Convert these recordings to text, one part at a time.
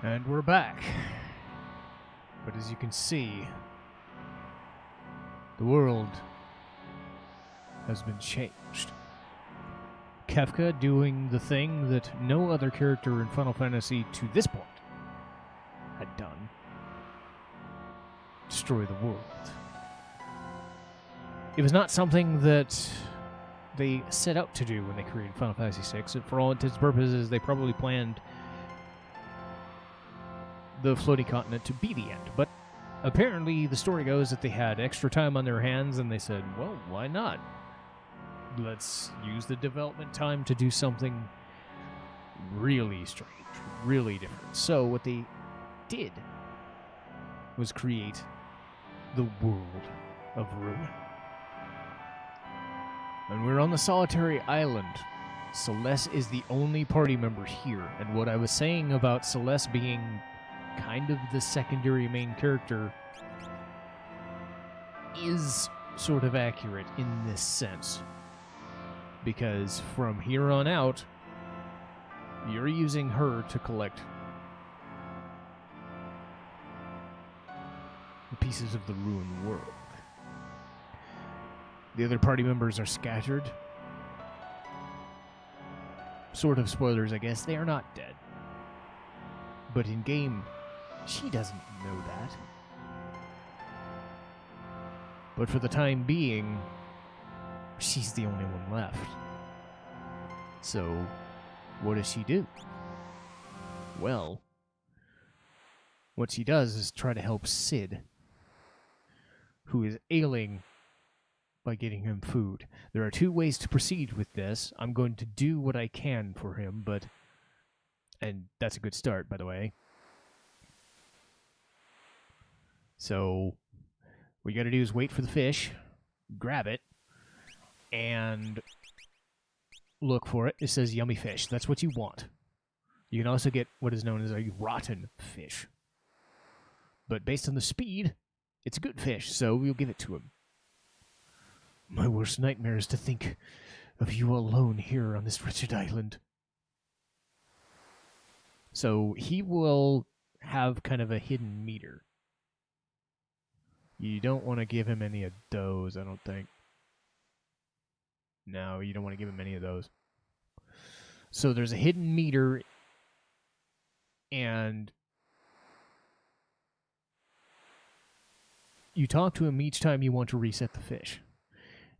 And we're back. But as you can see, the world has been changed. Kefka doing the thing that no other character in Final Fantasy to this point had done. Destroy the world. It was not something that they set out to do when they created Final Fantasy VI. For all intents and purposes, they probably planned the floating continent to be the end. But apparently the story goes that they had extra time on their hands and they said, well, why not? Let's use the development time to do something really strange, really different. So what they did was create the world of ruin. And we're on the solitary island. Celes is the only party member here. And what I was saying about Celes being kind of the secondary main character is sort of accurate in this sense. Because from here on out, you're using her to collect the pieces of the ruined world. The other party members are scattered. Sort of spoilers, I guess. They are not dead. But in game, she doesn't know that. But for the time being, she's the only one left. So, what does she do? Well, what she does is try to help Sid, who is ailing, by getting him food. There are two ways to proceed with this. I'm going to do what I can for him, but... And that's a good start, by the way. So, what you gotta do is wait for the fish, grab it, and look for it. It says yummy fish. That's what you want. You can also get what is known as a rotten fish. But based on the speed, it's a good fish, so we'll give it to him. My worst nightmare is to think of you alone here on this wretched island. So he will have kind of a hidden meter. You don't want to give him any of those, I don't think. No, you don't want to give him any of those. So there's a hidden meter, and you talk to him each time you want to reset the fish.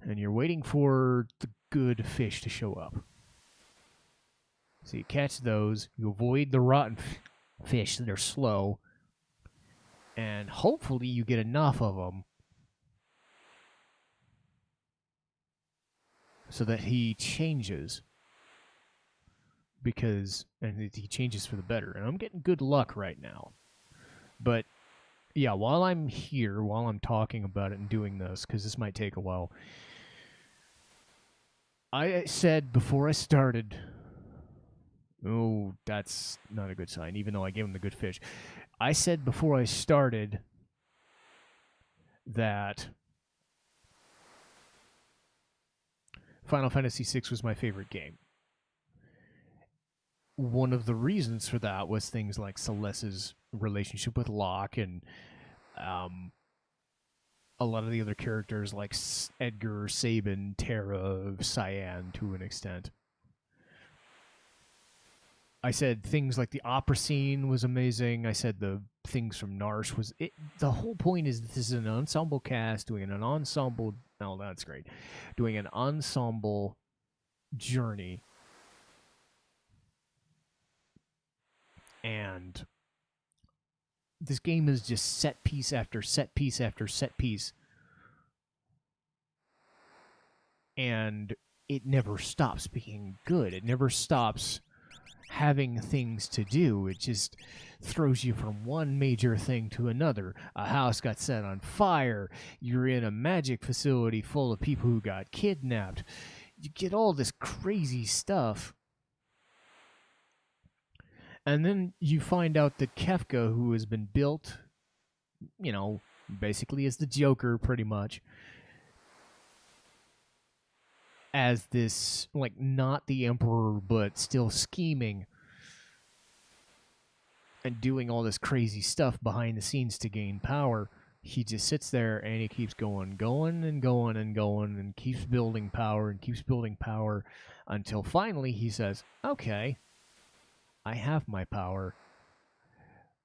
And you're waiting for the good fish to show up. So you catch those, you avoid the rotten fish that are slow, and hopefully you get enough of them so that he changes. And he changes for the better. And I'm getting good luck right now. But, yeah, while I'm here, while I'm talking about it and doing this, because this might take a while, I said before I started... Oh, that's not a good sign, even though I gave him the good fish. I said before I started that Final Fantasy VI was my favorite game. One of the reasons for that was things like Celeste's relationship with Locke and a lot of the other characters like Edgar, Sabin, Terra, Cyan to an extent. I said things like the opera scene was amazing. I said the things from Narsh was... The whole point is this is an ensemble cast doing an ensemble... Oh, that's great. Doing an ensemble journey. And this game is just set piece after set piece after set piece. And it never stops being good. It never stops having things to do. It just throws you from one major thing to another. A house got set on fire. You're in a magic facility full of people who got kidnapped. You get all this crazy stuff. And then you find out that Kefka, who has been built, you know, basically as the Joker, pretty much, as this, like, not the Emperor, but still scheming, and doing all this crazy stuff behind the scenes to gain power. He just sits there and he keeps going and keeps building power until finally he says, okay, I have my power,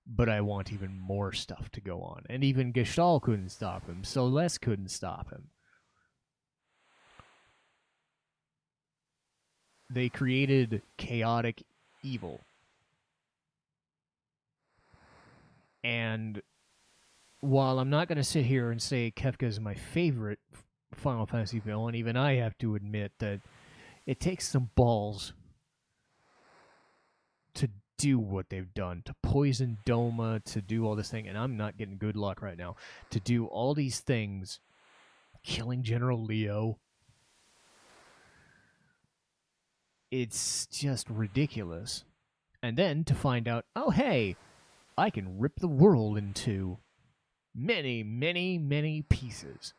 but I want even more stuff to go on. And even Gestalt couldn't stop him. Celes couldn't stop him. They created chaotic evil. And while I'm not going to sit here and say Kefka is my favorite Final Fantasy villain, even I have to admit that it takes some balls to do what they've done, to poison Doma, to do all this thing, and I'm not getting good luck right now, to do all these things, killing General Leo. It's just ridiculous. And then to find out, oh hey, I can rip the world into many pieces.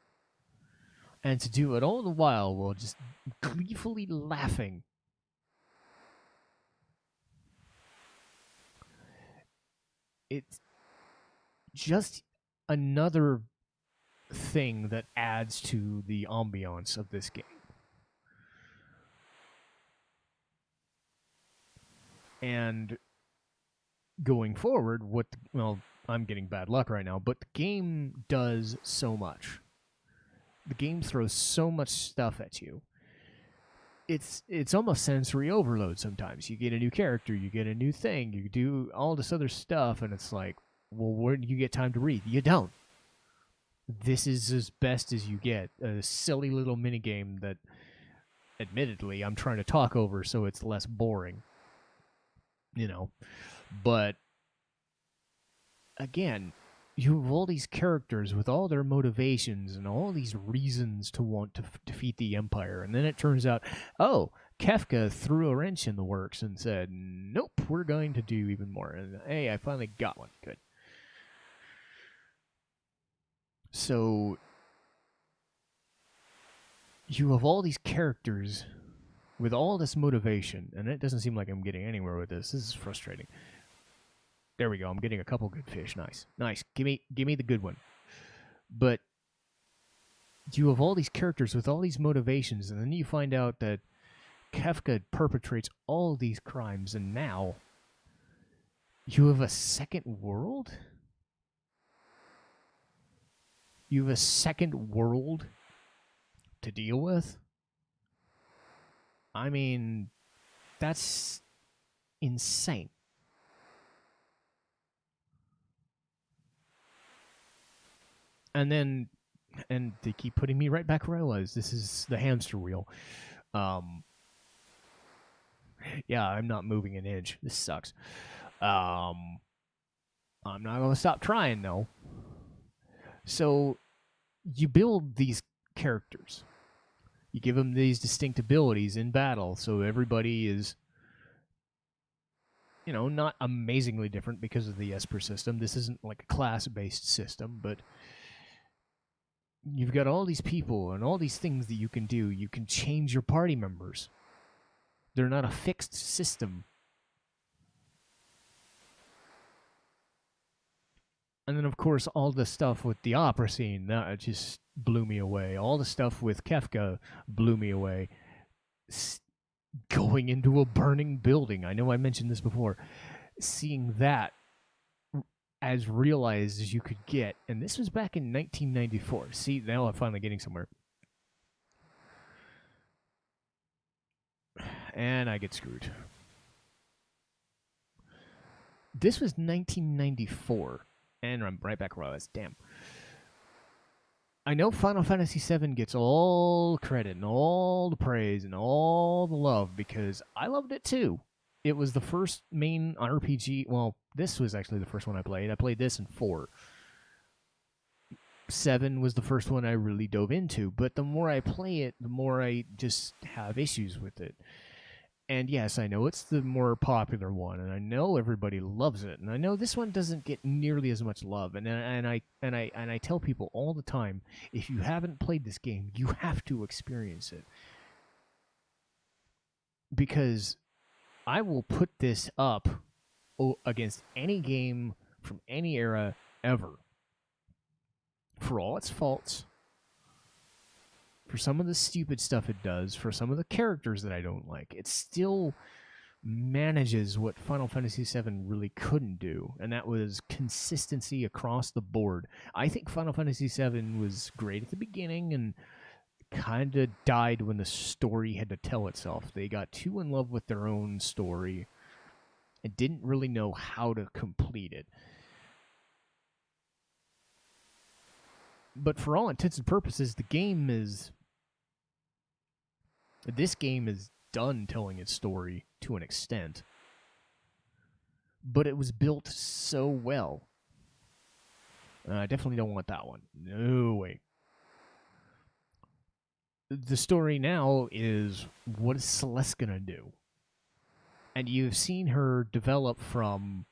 And to do it all the while just gleefully laughing. It's just another thing that adds to the ambiance of this game. And going forward, I'm getting bad luck right now, but the game does so much. The game throws so much stuff at you. It's almost sensory overload sometimes. You get a new character, you get a new thing, you do all this other stuff, and it's like, well, where do you get time to read? You don't. This is as best as you get. A silly little minigame that, admittedly, I'm trying to talk over so it's less boring. But again, you have all these characters with all their motivations and all these reasons to want to defeat the Empire. And then it turns out, oh, Kefka threw a wrench in the works and said, nope, we're going to do even more. And hey, I finally got one. Good. So you have all these characters with all this motivation, and it doesn't seem like I'm getting anywhere with this. This is frustrating. There we go. I'm getting a couple good fish. Nice. Give me the good one. But you have all these characters with all these motivations, and then you find out that Kefka perpetrates all these crimes, and now you have a second world? You have a second world to deal with? I mean, that's insane. And they keep putting me right back where I was. This is the hamster wheel. Yeah, I'm not moving an inch. This sucks. I'm not going to stop trying, though. So, you build these characters. You give them these distinct abilities in battle, so everybody is, not amazingly different because of the Esper system. This isn't like a class-based system, but you've got all these people and all these things that you can do. You can change your party members. They're not a fixed system. And then, of course, all the stuff with the opera scene, that just blew me away. All the stuff with Kefka blew me away. Going into a burning building. I know I mentioned this before. Seeing that as realized as you could get. And this was back in 1994. See, now I'm finally getting somewhere. And I get screwed. This was 1994. And I'm right back where I was. Damn. I know Final Fantasy VII gets all the credit and all the praise and all the love because I loved it too. It was the first main RPG. Well, this was actually the first one I played. I played this in 4. 7 was the first one I really dove into. But the more I play it, the more I just have issues with it. And yes, I know it's the more popular one, and I know everybody loves it, and I know this one doesn't get nearly as much love. And I tell people all the time, if you haven't played this game, you have to experience it, because I will put this up against any game from any era ever. For all its faults, for some of the stupid stuff it does, for some of the characters that I don't like, it still manages what Final Fantasy VII really couldn't do, and that was consistency across the board. I think Final Fantasy VII was great at the beginning and kind of died when the story had to tell itself. They got too in love with their own story and didn't really know how to complete it. But for all intents and purposes, this game is done telling its story to an extent. But it was built so well. I definitely don't want that one. No way. The story now is, what is Celes gonna do? And you've seen her develop from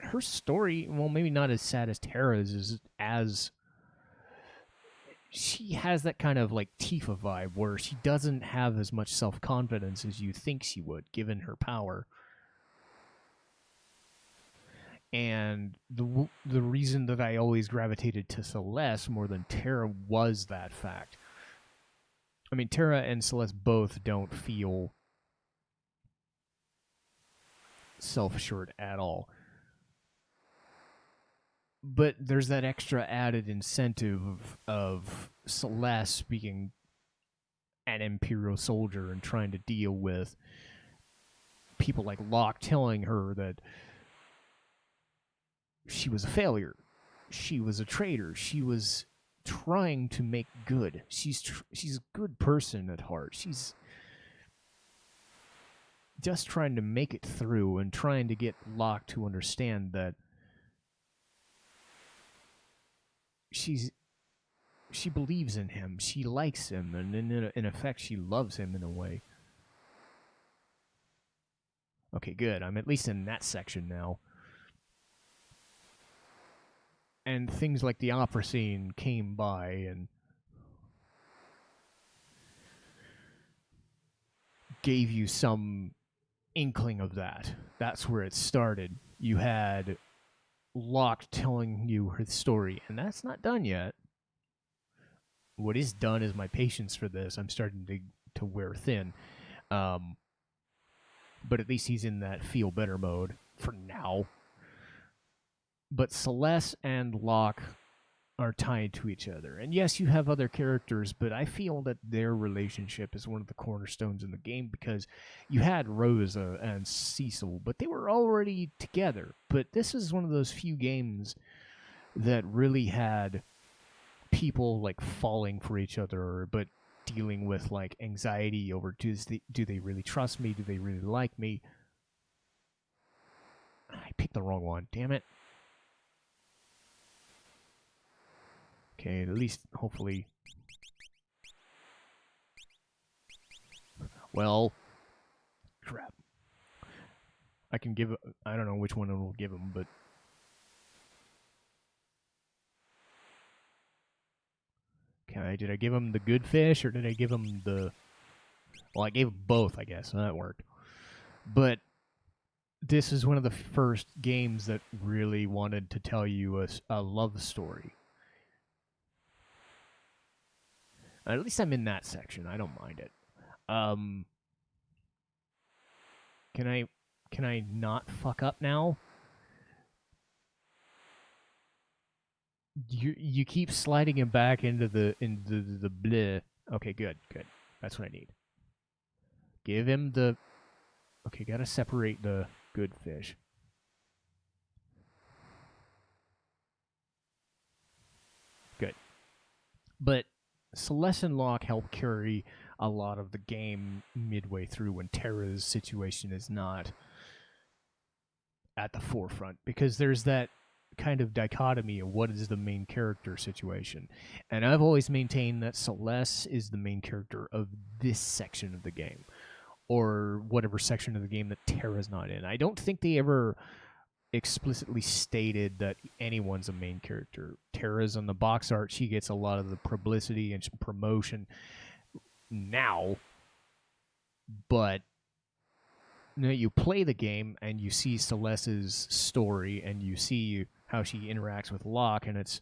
her story, well, maybe not as sad as Terra's, as she has that kind of like Tifa vibe where she doesn't have as much self-confidence as you think she would, given her power. And the reason that I always gravitated to Celes more than Terra was that fact. I mean, Terra and Celes both don't feel self-assured at all. But there's that extra added incentive of Celes being an Imperial soldier and trying to deal with people like Locke telling her that she was a failure, she was a traitor, she was trying to make good. She's a good person at heart. She's just trying to make it through and trying to get Locke to understand that she believes in him, she likes him, and in effect she loves him in a way. Okay, good. I'm at least in that section now. And things like the opera scene came by and gave you some inkling of that. That's where it started. You had Locke telling you her story, and that's not done yet. What is done is my patience for this. I'm starting to wear thin. But at least he's in that feel better mode for now. But Celes and Locke are tied to each other. And yes, you have other characters, but I feel that their relationship is one of the cornerstones in the game, because you had Rosa and Cecil, but they were already together. But this is one of those few games that really had people like falling for each other, but dealing with like anxiety over, do they really trust me? Do they really like me? I picked the wrong one. Damn it. Okay, at least, hopefully... Well... Crap. I can give... I don't know which one it will give him, but... Okay, did I give him the good fish, or did I give him the... Well, I gave him both, I guess, so that worked. But... This is one of the first games that really wanted to tell you a love story. At least I'm in that section. I don't mind it. Can I not fuck up now? You keep sliding him back into the bleh. Okay, good. That's what I need. Give him the... Okay, gotta separate the good fish. Good. But Celes and Locke help carry a lot of the game midway through when Terra's situation is not at the forefront, because there's that kind of dichotomy of what is the main character situation. And I've always maintained that Celes is the main character of this section of the game, or whatever section of the game that Terra's not in. I don't think they ever explicitly stated that anyone's a main character. Terra's on the box art. She gets a lot of the publicity and promotion now, but you play the game and you see Celeste's story and you see how she interacts with Locke, and it's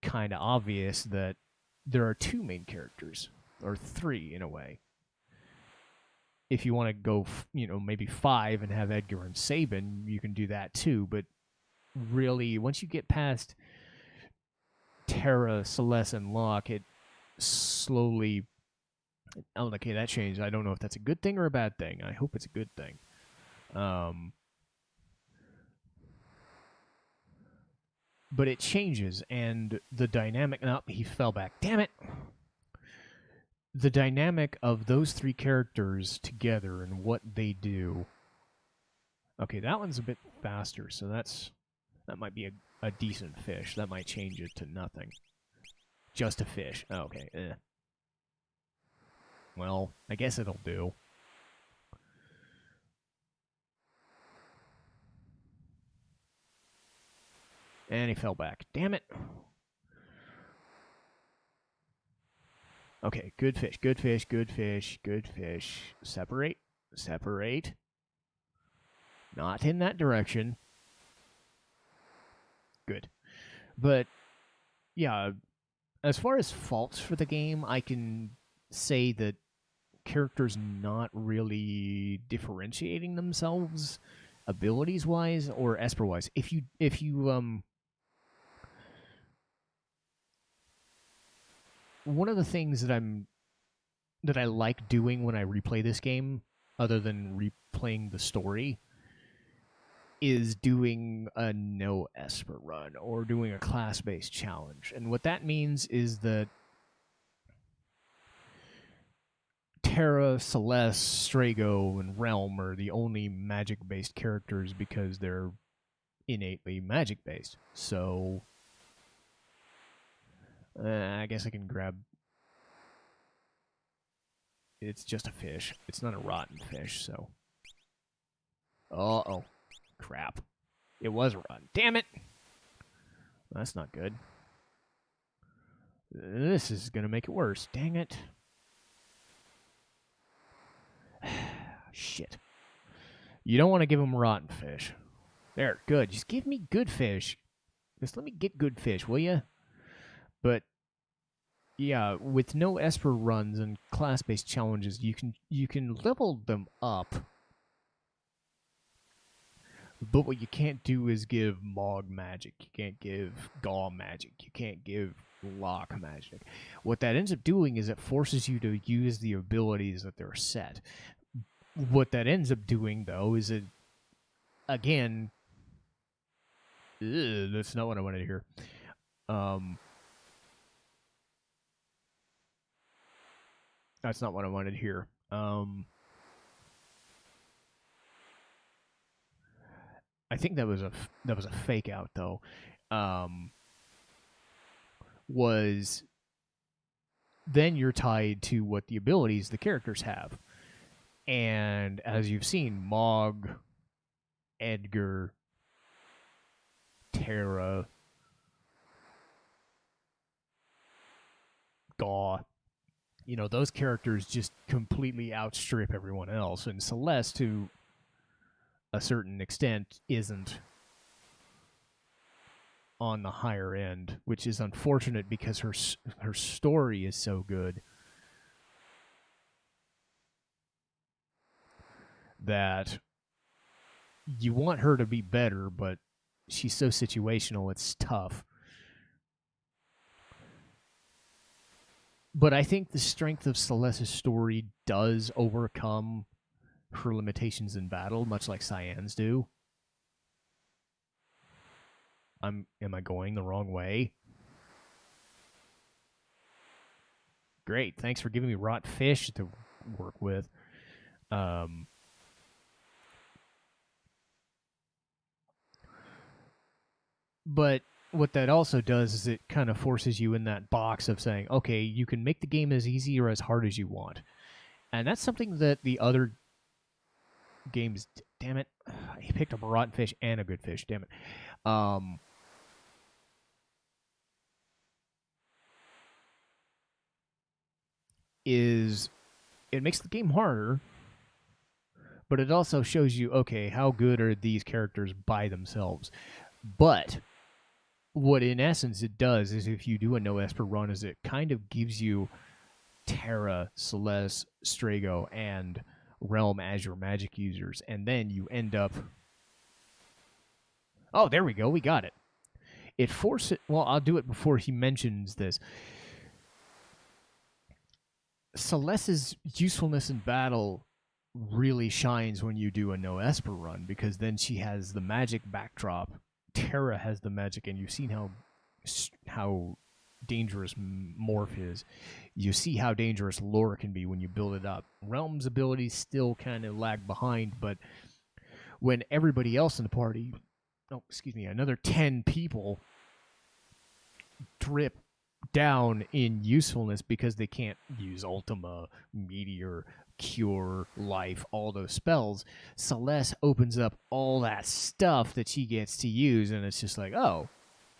kind of obvious that there are two main characters, or three in a way. If you want to go, maybe five and have Edgar and Sabin, you can do that too. But really, once you get past Terra, Celeste, and Locke, it slowly. Oh, okay, that changed. I don't know if that's a good thing or a bad thing. I hope it's a good thing. But it changes, and the dynamic. Oh, he fell back. Damn it! The dynamic of those three characters together and what they do. Okay, that one's a bit faster, so that might be a decent fish. That might change it to nothing. Just a fish. Oh, okay. Well, I guess it'll do. And he fell back. Damn it. Okay, good fish, good fish, good fish, good fish. Separate. Separate. Not in that direction. Good. But, yeah, as far as faults for the game, I can say that characters not really differentiating themselves abilities wise or Esper wise. If you one of the things that I like doing when I replay this game, other than replaying the story, is doing a no Esper run or doing a class-based challenge. And what that means is that Terra, Celeste, Strago, and Realm are the only magic-based characters because they're innately magic-based. So, I guess I can grab... It's just a fish. It's not a rotten fish, so... Uh-oh. Crap. It was rotten. Damn it! That's not good. This is going to make it worse. Dang it. Shit. You don't want to give him rotten fish. There, good. Just give me good fish. Just let me get good fish, will you? But yeah, with no Esper runs and class-based challenges, you can level them up. But what you can't do is give Mog magic. You can't give Gaw magic. You can't give Locke magic. What that ends up doing is it forces you to use the abilities that they're set. What that ends up doing, though, is it, again, that's not what I wanted to hear. That's not what I wanted to hear. I think that was a fake out though. Was then you're tied to what the abilities the characters have, and as you've seen, Mog, Edgar, Terra, Gaw, those characters just completely outstrip everyone else, and Celeste, to a certain extent, isn't on the higher end, which is unfortunate because her story is so good that you want her to be better, but she's so situational, it's tough. But I think the strength of Celeste's story does overcome her limitations in battle, much like Cyan's do. Am I going the wrong way? Great, thanks for giving me rot fish to work with. But what that also does is it kind of forces you in that box of saying, okay, you can make the game as easy or as hard as you want. And that's something that the other games, damn it, he picked up a rotten fish and a good fish, damn it. Is it makes the game harder, but it also shows you, okay, how good are these characters by themselves. But what in essence it does is, if you do a no Esper run, is it kind of gives you Terra, Celes, Strago, and Realm as your magic users, and then you end up... Oh, there we go, we got it. It forces... Well, I'll do it before he mentions this. Celeste's usefulness in battle really shines when you do a no Esper run, because then she has the magic backdrop. Terra has the magic, and you've seen how dangerous Morph is. You see how dangerous Lore can be when you build it up. Realm's abilities still kind of lag behind, but when everybody else in the party, another 10 people drip down in usefulness because they can't use Ultima, Meteor, Cure, Life, all those spells, Celes opens up all that stuff that she gets to use, and it's just like, oh,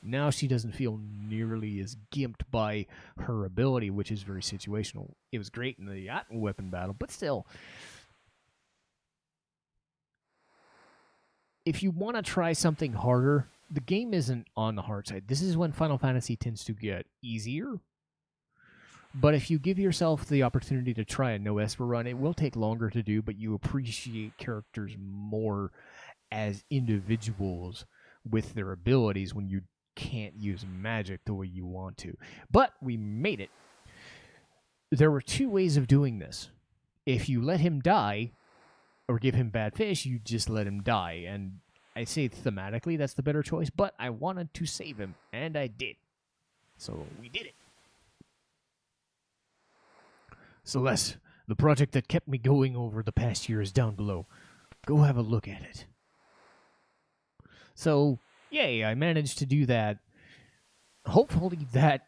now she doesn't feel nearly as gimped by her ability, which is very situational. It was great in the weapon battle, but still, if you want to try something harder, the game isn't on the hard side. This is when Final Fantasy tends to get easier. But if you give yourself the opportunity to try a no Esper run, it will take longer to do, but you appreciate characters more as individuals with their abilities when you can't use magic the way you want to. But we made it. There were 2 ways of doing this. If you let him die, or give him bad fish, you just let him die. And I say thematically that's the better choice, but I wanted to save him, and I did. So we did it. Celes, the project that kept me going over the past year is down below. Go have a look at it. So, yay, I managed to do that. Hopefully that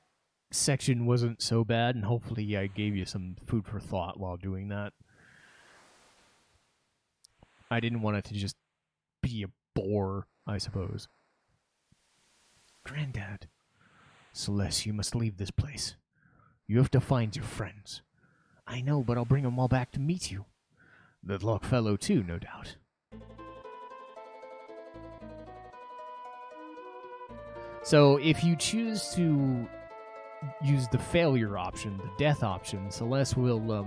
section wasn't so bad, and hopefully I gave you some food for thought while doing that. I didn't want it to just be a bore, I suppose. Granddad. Celes, you must leave this place. You have to find your friends. I know, but I'll bring them all back to meet you. The Lockfellow too, no doubt. So if you choose to use the failure option, the death option, Celes will,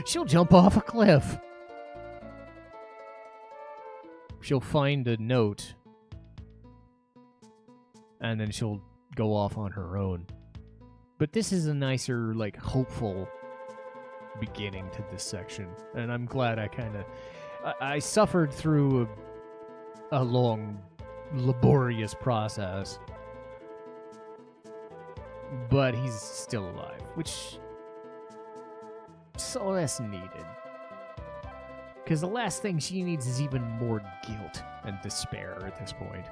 she'll jump off a cliff. She'll find a note, and then she'll go off on her own. But this is a nicer, like, hopeful beginning to this section, and I'm glad I suffered through a long, laborious process, but he's still alive, which Celes needed. Because the last thing she needs is even more guilt and despair at this point.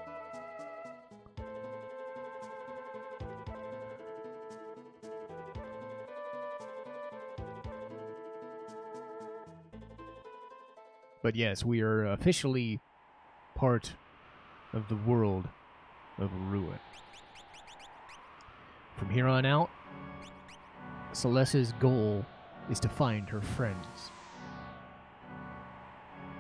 But yes, we are officially part of the world of Ruin. From here on out, Celeste's goal is to find her friends.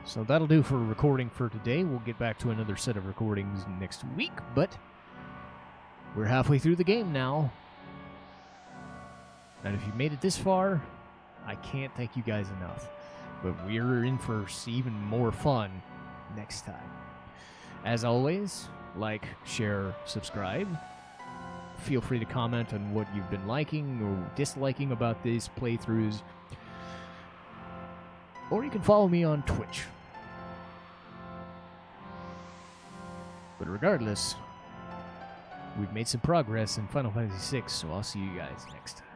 So that'll do for recording for today. We'll get back to another set of recordings next week, but we're halfway through the game now. And if you made it this far, I can't thank you guys enough. But we're in for even more fun next time. As always, like, share, subscribe. Feel free to comment on what you've been liking or disliking about these playthroughs. Or you can follow me on Twitch. But regardless, we've made some progress in Final Fantasy VI, so I'll see you guys next time.